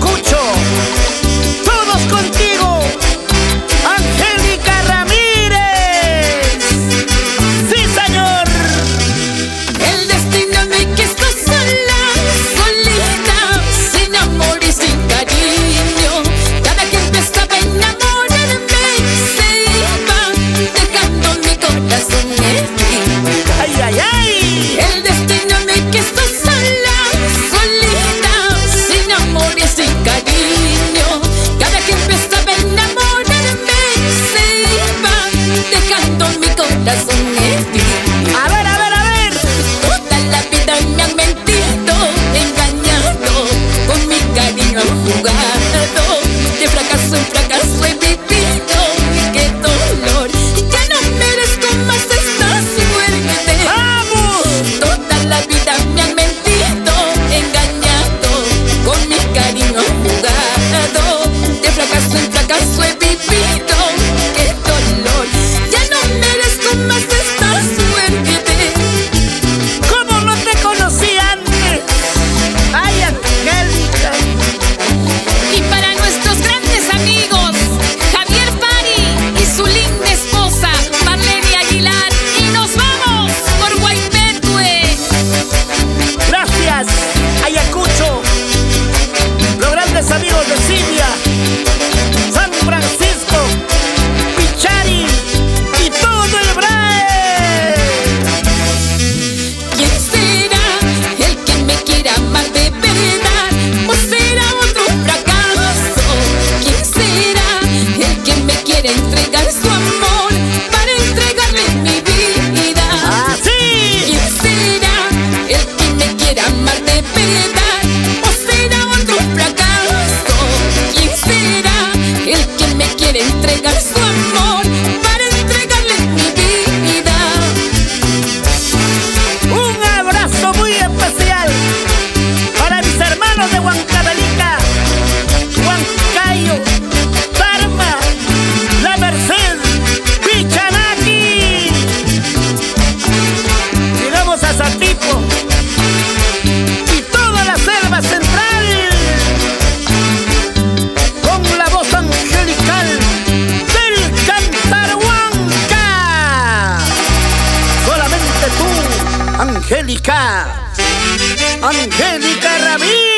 Ayacucho. Todos contigo, Angélica Ramírez. Sí, señor. El destino me quiso sola, solita, sin amor y sin cariño. Cada que empezaba a enamorarme se iba, dejando mi corazón herido. Ay, ay, ay. El destino me quiso sola, solita, sin amor y sin cariño. Cada que empezaba a enamorarme se iba, dejando mi corazón herido. A ver, a ver, a ver. Toda la vida me han mentido, engañado, con mi cariño han jugado. De fracaso en fracaso he vivido, y qué dolor. Ya no merezco más esta suerte. ¡Vamos! Toda la vida me han mentido, engañado, con mi cariño han jugado. De fracaso en fracaso he vivido, qué dolor. Ya no merezco más esta suerte. ¿Cómo no te conocí antes? Ay, Angélica. Y para nuestros grandes amigos, Javier Fari y su linda esposa, Marlene Aguilar. Y nos vamos por Guaypetue. Gracias, Ayacucho. Los grandes amigos de Silvia, San Francisco, Pichari y todo el BRAE. ¿Quién será el que me quiera amar de verdad? ¿O será otro fracaso? ¿Quién será el que me quiere entregar su amor para entregarle mi vida? ¡Así! ¿Quién será el que me quiera amar de verdad? ¿O será otro fracaso? ¿Quién será el que me quiere entregar su amor para entregarle mi vida? Un abrazo muy especial para mis hermanos de Huancavelica, Huancayo, Tarma, La Merced, Pichanaki. Llegamos a Satipo y toda la selva central con la voz angelical del cantar huanca. Solamente tú, Angélica, Angélica Ramírez.